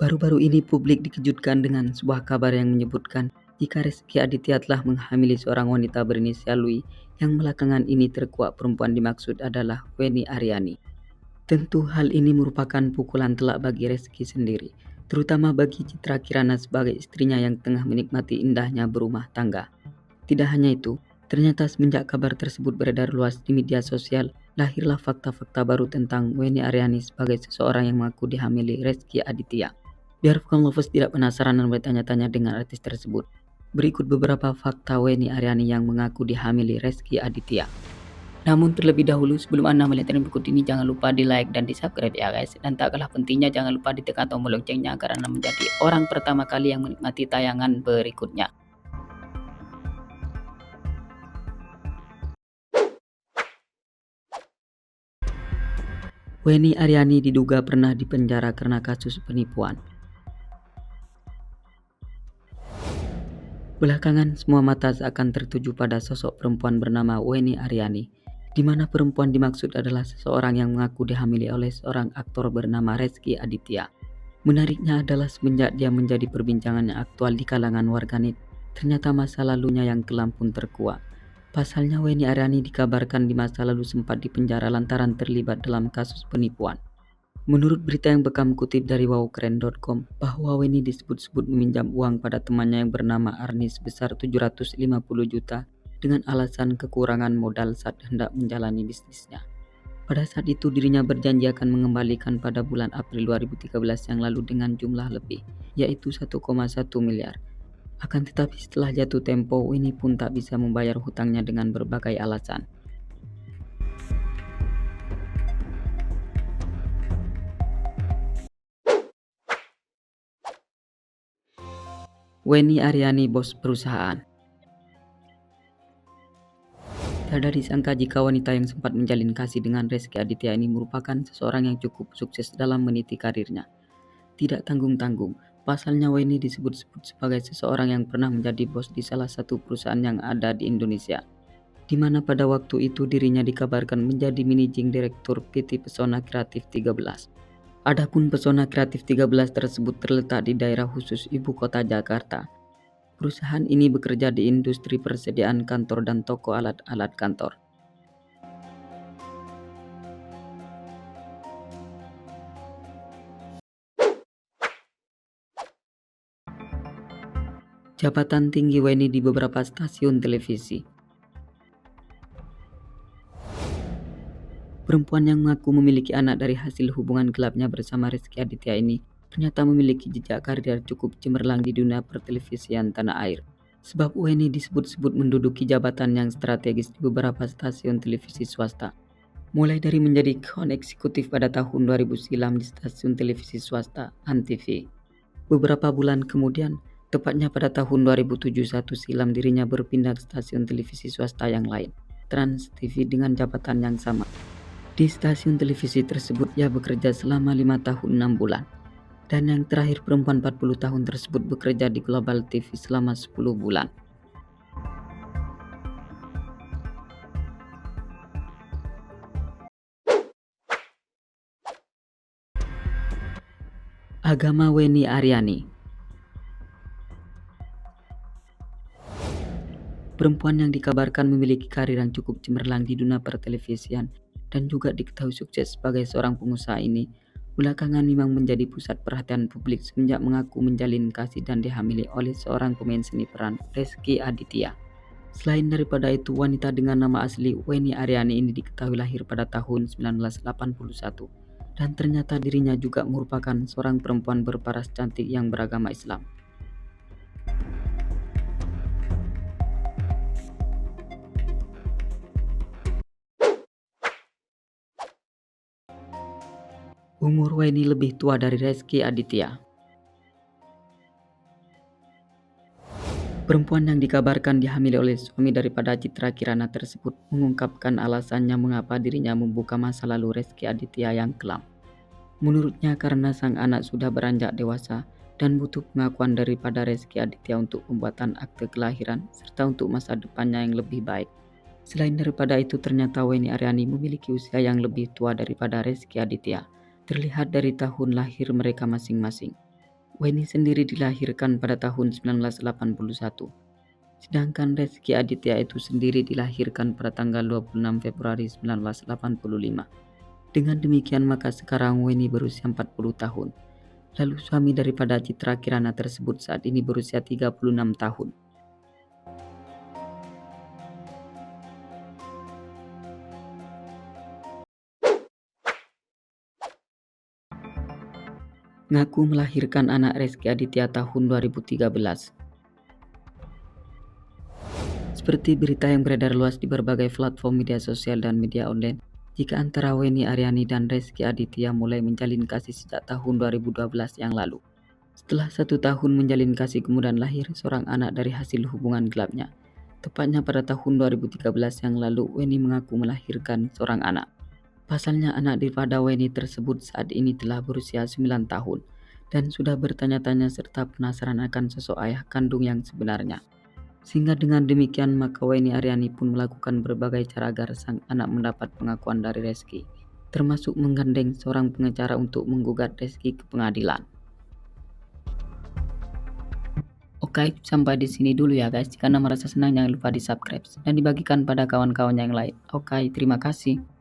Baru-baru ini publik dikejutkan dengan sebuah kabar yang menyebutkan jika Rezky Aditya telah menghamili seorang wanita berinisial Lui yang belakangan ini terkuak perempuan dimaksud adalah Wenny Aryani. Tentu hal ini merupakan pukulan telak bagi Rezky sendiri, terutama bagi Citra Kirana sebagai istrinya yang tengah menikmati indahnya berumah tangga. Tidak hanya itu, ternyata semenjak kabar tersebut beredar luas di media sosial, lahirlah fakta-fakta baru tentang Wenny Aryani sebagai seseorang yang mengaku dihamili Rezky Aditya. Biar Vkam Lovers tidak penasaran dan bertanya-tanya dengan artis tersebut, berikut beberapa fakta Wenny Aryani yang mengaku dihamili Rezky Aditya. Namun terlebih dahulu, sebelum Anda melihat yang berikut ini, jangan lupa di like dan di subscribe ya guys. Dan tak kalah pentingnya, jangan lupa ditekan tombol loncengnya agar Anda menjadi orang pertama kali yang menikmati tayangan berikutnya. Wenny Aryani diduga pernah dipenjara karena kasus penipuan. Belakangan semua mata akan tertuju pada sosok perempuan bernama Wenny Aryani, di mana perempuan dimaksud adalah seseorang yang mengaku dihamili oleh seorang aktor bernama Rezky Aditya. Menariknya adalah semenjak dia menjadi perbincangan yang aktual di kalangan warganet, ternyata masa lalunya yang kelam pun terkuak. Pasalnya Wenny Aryani dikabarkan di masa lalu sempat dipenjara lantaran terlibat dalam kasus penipuan. Menurut berita yang Bekam kutip dari wowkeren.com, bahwa Wenny disebut-sebut meminjam uang pada temannya yang bernama Arni sebesar 750 juta dengan alasan kekurangan modal saat hendak menjalani bisnisnya. Pada saat itu dirinya berjanji akan mengembalikan pada bulan April 2013 yang lalu dengan jumlah lebih, yaitu 1,1 miliar. Akan tetapi setelah jatuh tempo, Wenny pun tak bisa membayar hutangnya dengan berbagai alasan. Wenny Aryani bos perusahaan. Tidak disangka jika wanita yang sempat menjalin kasih dengan Rezky Aditya ini merupakan seseorang yang cukup sukses dalam meniti karirnya. Tidak tanggung-tanggung, pasalnya Wenny disebut-sebut sebagai seseorang yang pernah menjadi bos di salah satu perusahaan yang ada di Indonesia, di mana pada waktu itu dirinya dikabarkan menjadi managing direktur PT Pesona Kreatif 13. Adapun Pesona Kreatif 13 tersebut terletak di daerah khusus ibu kota Jakarta. Perusahaan ini bekerja di industri persediaan kantor dan toko alat-alat kantor. Jabatan tinggi Wenny di beberapa stasiun televisi. Perempuan yang mengaku memiliki anak dari hasil hubungan gelapnya bersama Rezky Aditya ini ternyata memiliki jejak karir cukup cemerlang di dunia pertelevisian tanah air. Sebab Wenny disebut-sebut menduduki jabatan yang strategis di beberapa stasiun televisi swasta. Mulai dari menjadi kawan eksekutif pada tahun 2000 silam di stasiun televisi swasta Antv. Beberapa bulan kemudian, tepatnya pada tahun 2007 silam dirinya berpindah ke stasiun televisi swasta yang lain, Trans TV, dengan jabatan yang sama. Di stasiun televisi tersebut ia bekerja selama 5 tahun 6 bulan. Dan yang terakhir perempuan 40 tahun tersebut bekerja di Global TV selama 10 bulan. Agama Wenny Aryani. Perempuan yang dikabarkan memiliki karir yang cukup cemerlang di dunia pertelevisian dan juga diketahui sukses sebagai seorang pengusaha ini, belakangan memang menjadi pusat perhatian publik semenjak mengaku menjalin kasih dan dihamili oleh seorang pemain seni peran, Rezky Aditya. Selain daripada itu, wanita dengan nama asli Wenny Aryani ini diketahui lahir pada tahun 1981 dan ternyata dirinya juga merupakan seorang perempuan berparas cantik yang beragama Islam. Umur Wenny lebih tua dari Rezky Aditya. Perempuan yang dikabarkan dihamili oleh suami daripada Citra Kirana tersebut mengungkapkan alasannya mengapa dirinya membuka masa lalu Rezky Aditya yang kelam. Menurutnya karena sang anak sudah beranjak dewasa dan butuh pengakuan daripada Rezky Aditya untuk pembuatan akte kelahiran serta untuk masa depannya yang lebih baik. Selain daripada itu, ternyata Wenny Aryani memiliki usia yang lebih tua daripada Rezky Aditya, terlihat dari tahun lahir mereka masing-masing. Weni sendiri dilahirkan pada tahun 1981. Sedangkan Rezky Aditya itu sendiri dilahirkan pada tanggal 26 Februari 1985. Dengan demikian maka sekarang Weni berusia 40 tahun. Lalu suami daripada Citra Kirana tersebut saat ini berusia 36 tahun. Ngaku melahirkan anak Rezky Aditya tahun 2013. Seperti berita yang beredar luas di berbagai platform media sosial dan media online, jika antara Weni Aryani dan Rezky Aditya mulai menjalin kasih sejak tahun 2012 yang lalu. Setelah 1 tahun menjalin kasih kemudian lahir seorang anak dari hasil hubungan gelapnya. Tepatnya pada tahun 2013 yang lalu Weni mengaku melahirkan seorang anak. Pasalnya anak daripada Weni tersebut saat ini telah berusia 9 tahun dan sudah bertanya-tanya serta penasaran akan sosok ayah kandung yang sebenarnya. Sehingga dengan demikian maka Weni Aryani pun melakukan berbagai cara agar sang anak mendapat pengakuan dari Rezky, termasuk menggandeng seorang pengacara untuk menggugat Rezky ke pengadilan. Oke, sampai di sini dulu ya guys. Jika Anda merasa senang jangan lupa di subscribe dan dibagikan pada kawan-kawan yang lain. Oke, terima kasih.